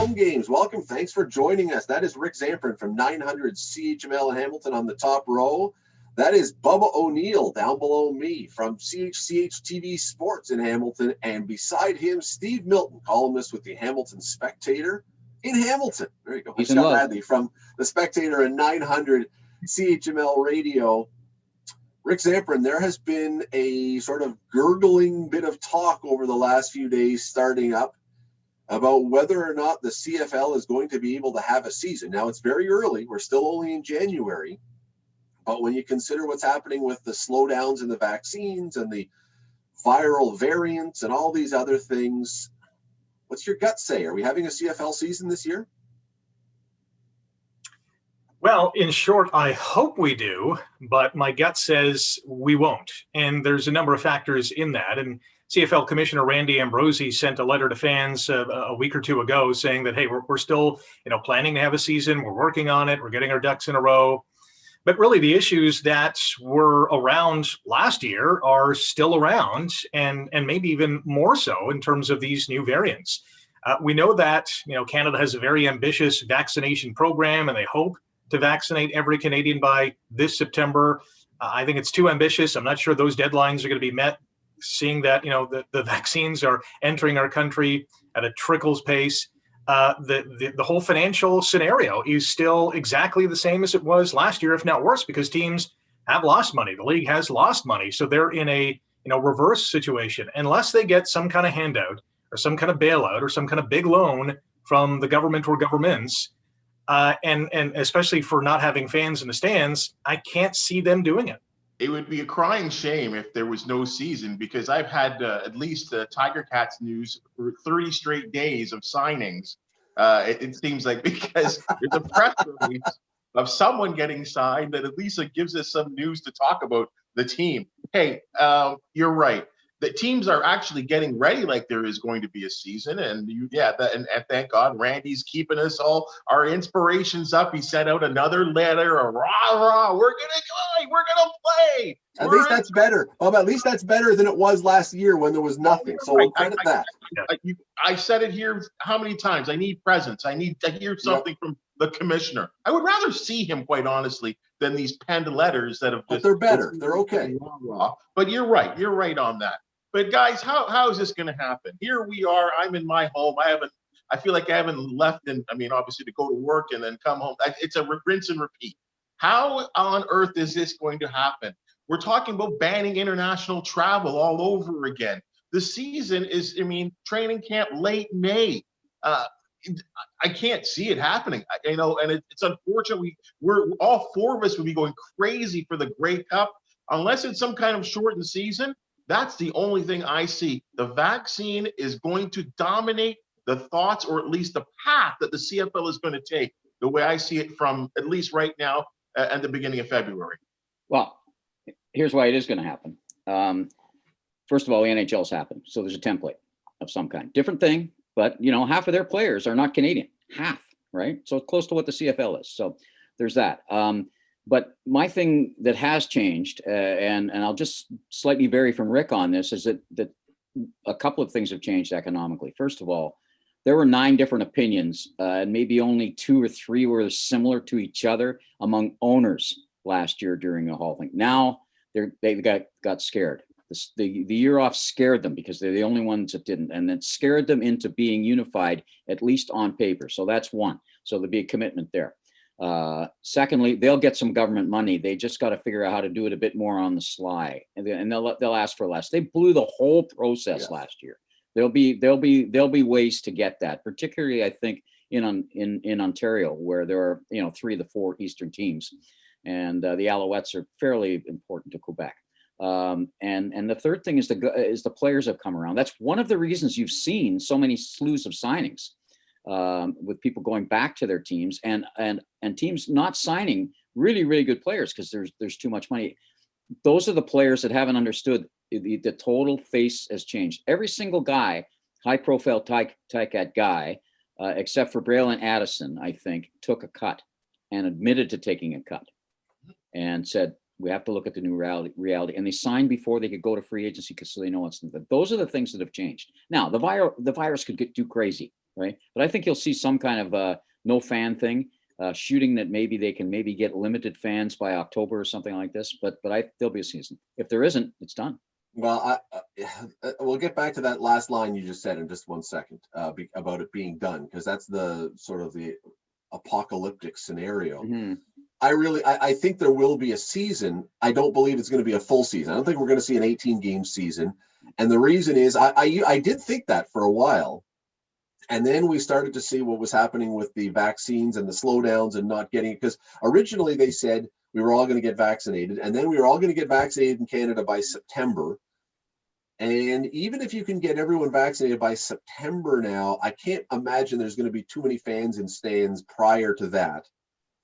home games. Welcome. Thanks for joining us. That is Rick Zamperin from 900 CHML in Hamilton on the top row. That is Bubba O'Neill down below me from CHCH TV Sports in Hamilton. And beside him, Steve Milton, columnist with the Hamilton Spectator in Hamilton. There you go. He's Scott Radley from the Spectator and 900 CHML Radio. Rick Zamperin, there has been a sort of gurgling bit of talk over the last few days starting up about whether or not the CFL is going to be able to have a season. Now, it's very early. We're still only in January. But when you consider what's happening with the slowdowns in the vaccines and the viral variants and all these other things, what's your gut say? Are we having a CFL season this year? Well, in short, I hope we do, but my gut says we won't. And there's a number of factors in that. And CFL Commissioner Randy Ambrosie sent a letter to fans a week or two ago saying that, hey, we're still, planning to have a season. We're working on it. We're getting our ducks in a row. But really, the issues that were around last year are still around, and maybe even more so in terms of these new variants. We know that Canada has a very ambitious vaccination program, and they hope to vaccinate every Canadian by this September. I think it's too ambitious. I'm not sure those deadlines are going to be met, seeing that the vaccines are entering our country at a trickles pace. The whole financial scenario is still exactly the same as it was last year, if not worse, because teams have lost money. The league has lost money. So they're in a reverse situation. Unless they get some kind of handout or some kind of bailout or some kind of big loan from the government or governments, and especially for not having fans in the stands, I can't see them doing it. It would be a crying shame if there was no season, because I've had at least Tiger Cats news for 30 straight days of signings. It seems like, because there's a press release of someone getting signed that at least it gives us some news to talk about the team. Hey, you're right. The teams are actually getting ready like there is going to be a season. And and thank God Randy's keeping us all, our inspirations up. He sent out another letter, a rah, we're going to play. At least that's better. At least that's better than it was last year when there was nothing. So we'll credit that. I said it here how many times? I need presence. I need to hear something from the commissioner. I would rather see him, quite honestly, than these penned letters that have. But they're better. They're okay. But you're right. You're right on that. But guys, how is this going to happen? Here we are. I'm in my home. I feel like I haven't left, obviously to go to work and then come home. It's a rinse and repeat. How on earth is this going to happen? We're talking about banning international travel all over again. The season is, training camp late May. I can't see it happening. And it's unfortunate. We're all four of us would be going crazy for the Grey Cup unless it's some kind of shortened season. That's the only thing I see. The vaccine is going to dominate the thoughts, or at least the path that the CFL is going to take, the way I see it from at least right now at the beginning of February. Well, here's why it is going to happen. First of all, the NHL's happened. So there's a template of some kind. Different thing, but, half of their players are not Canadian. Half, right? So it's close to what the CFL is. So there's that. But my thing that has changed, and I'll just slightly vary from Rick on this, is that a couple of things have changed economically. First of all, there were 9 different opinions, and maybe only 2 or 3 were similar to each other among owners last year during the whole thing. Now they got scared. The year off scared them because they're the only ones that didn't, and it scared them into being unified, at least on paper. So that's one. So there'll be a commitment there. Secondly, they'll get some government money. They just got to figure out how to do it a bit more on the sly, and they'll ask for less. They blew the whole process last year. There'll be ways to get that, particularly I think in Ontario, where there are 3 of the 4 Eastern teams, and the Alouettes are fairly important to Quebec. And the third thing is the players have come around. That's one of the reasons you've seen so many slews of signings. With people going back to their teams and teams not signing really, really good players because there's too much money. Those are the players that haven't understood the total face has changed. Every single guy, high profile Ticat guy, except for Braylon Addison, I think, took a cut and admitted to taking a cut and said, we have to look at the new reality. And they signed before they could go to free agency because so they know what's. Those are the things that have changed. Now, the virus could get too crazy. right? But I think you'll see some kind of no fan thing, shooting that maybe they can maybe get limited fans by October or something like this. But there'll be a season. If there isn't, it's done. Well, we'll get back to that last line you just said in just 1 second about it being done, because that's the sort of the apocalyptic scenario. Mm-hmm. I think there will be a season. I don't believe it's going to be a full season. I don't think we're going to see an 18-game season. And the reason is I did think that for a while. And then we started to see what was happening with the vaccines and the slowdowns and not getting it. Because originally they said we were all going to get vaccinated, and then we were all going to get vaccinated in Canada by September. And even if you can get everyone vaccinated by September now, I can't imagine there's going to be too many fans in stands prior to that,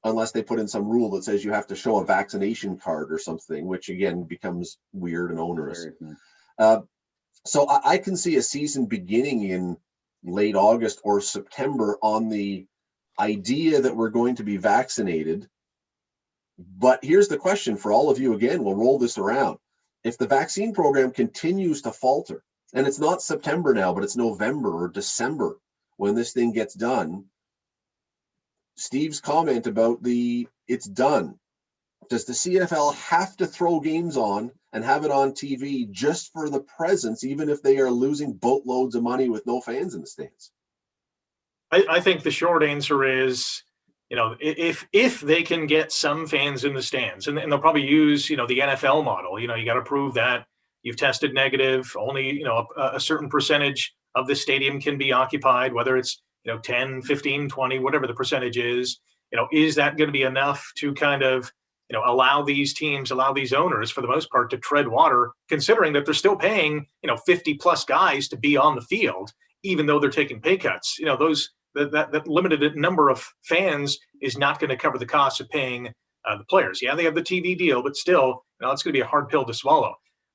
unless they put in some rule that says you have to show a vaccination card or something, which again becomes weird and onerous. So I can see a season beginning in late August or September on the idea that we're going to be vaccinated. But here's the question for all of you again, we'll roll this around. If the vaccine program continues to falter, and it's not September now, but it's November or December when this thing gets done, Steve's comment about it's done. Does the CFL have to throw games on and have it on TV just for the presence, even if they are losing boatloads of money with no fans in the stands? I think the short answer is, if they can get some fans in the stands, and they'll probably use, the NFL model, you got to prove that you've tested negative, only, a certain percentage of the stadium can be occupied, whether it's, 10, 15, 20, whatever the percentage is that going to be enough to kind of, allow these teams, allow these owners for the most part to tread water, considering that they're still paying, 50 plus guys to be on the field, even though they're taking pay cuts. That limited number of fans is not going to cover the cost of paying the players. Yeah, they have the TV deal, but still, it's going to be a hard pill to swallow.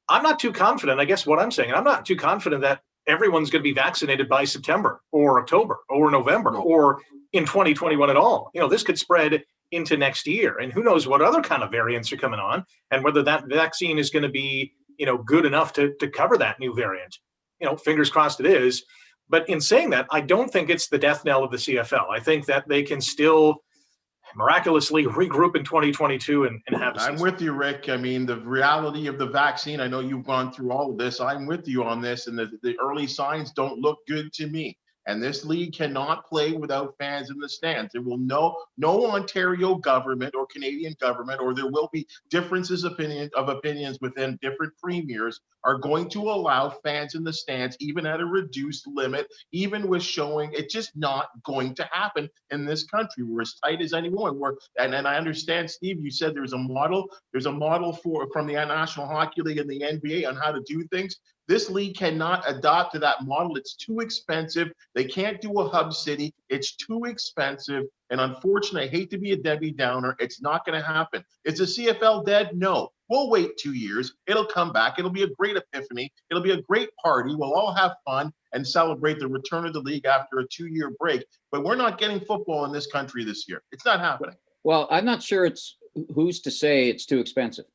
I'm not too confident. I guess what I'm saying, I'm not too confident that everyone's going to be vaccinated by September or October or November or in 2021 at all. This could spread into next year, and who knows what other kind of variants are coming on, and whether that vaccine is going to be, good enough to cover that new variant. Fingers crossed it is. But in saying that, I don't think it's the death knell of the CFL. I think that they can still miraculously regroup in 2022 and have a season. I'm with you, Rick. I mean, the reality of the vaccine, I know you've gone through all of this. I'm with you on this, and the early signs don't look good to me. And this league cannot play without fans in the stands. There will no Ontario government or Canadian government, or there will be differences of opinions within different premiers, are going to allow fans in the stands, even at a reduced limit, even with showing. It's just not going to happen in this country. We're as tight as anyone. And I understand, Steve, you said there's a model from the National Hockey League and the NBA on how to do things. This league cannot adopt to that model. It's too expensive. They can't do a hub city. It's too expensive. And unfortunately, I hate to be a Debbie Downer, it's not going to happen. Is the CFL dead? No. We'll wait 2 years. It'll come back. It'll be a great epiphany. It'll be a great party. We'll all have fun and celebrate the return of the league after a 2-year break. But we're not getting football in this country this year. It's not happening. Well, I'm not sure who's to say it's too expensive.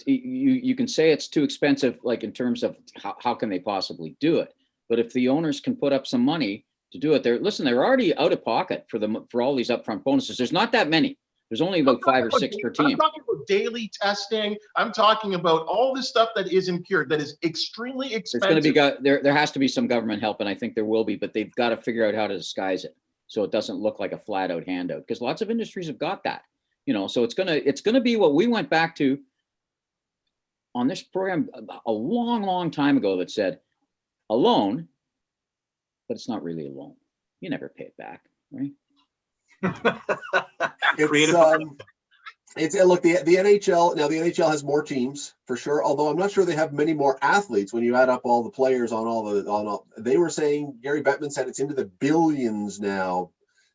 You can say it's too expensive, like in terms of how can they possibly do it. But if the owners can put up some money to do it, they're already out of pocket for all these upfront bonuses. There's not that many. There's only about 5 or 6 per team. I'm talking about daily testing. I'm talking about all the stuff that is incurred, that is extremely expensive. It's going to be there has to be some government help, and I think there will be, but they've got to figure out how to disguise it so it doesn't look like a flat out handout, because lots of industries have got that. So it's gonna be what we went back to on this program a long, long time ago that said a loan, but it's not really a loan. You never pay it back, right? It's look, the NHL now. The NHL has more teams for sure, although I'm not sure they have many more athletes when you add up all the players on all. They were saying, Gary Bettman said it's into the billions now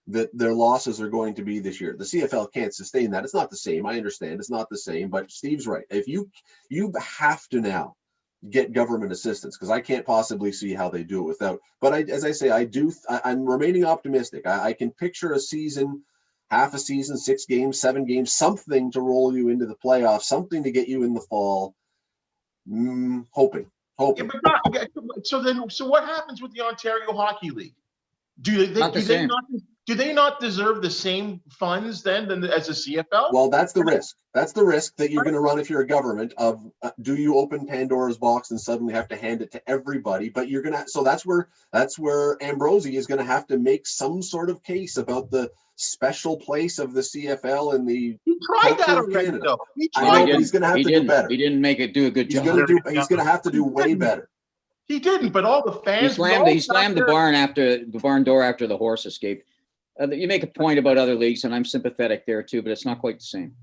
that their losses are going to be this year. The CFL can't sustain that. It's not the same. I understand it's not the same, but Steve's right. If you have to now get government assistance, because I can't possibly see how they do it without. But as I say, I'm remaining optimistic. I can picture a season, half a season, 6 games, 7 games, something to roll you into the playoffs, something to get you in the fall. Hoping. Yeah, but so what happens with the Ontario Hockey League? Do they, Not the do they same. not do they not deserve the same funds then as the CFL? Well, that's the risk. That's the risk that you're going to run if you're a government of do you open Pandora's box and suddenly have to hand it to everybody? But you're going to, so that's where Ambrosie is going to have to make some sort of case about the special place of the CFL and the He tried that culture of already, Canada. though. He I Well, know, tried but that. he's going to have he to do didn't. better. He didn't make it do a good He's job. going to do. He's going to have to do way better. He didn't, but all the He fans. slammed. we He all sat slammed the there. barn door after the horse escaped. You make a point about other leagues, and I'm sympathetic there too, but it's not quite the same.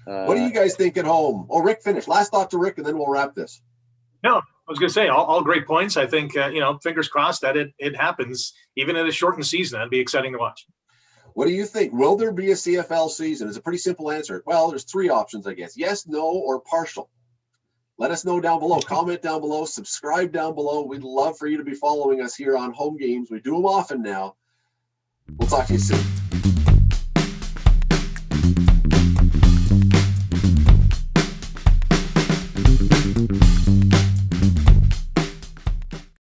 What do you guys think at home? Oh, Rick, finish. Last thought to Rick, and then we'll wrap this. No, I was going to say all great points. I think fingers crossed that it happens even in a shortened season. That'd be exciting to watch. What do you think? Will there be a CFL season? It's a pretty simple answer. Well, there's three options, I guess. Yes, no, or partial. Let us know down below. Comment down below. Subscribe down below. We'd love for you to be following us here on Home Games. We do them often now. We'll talk to you soon.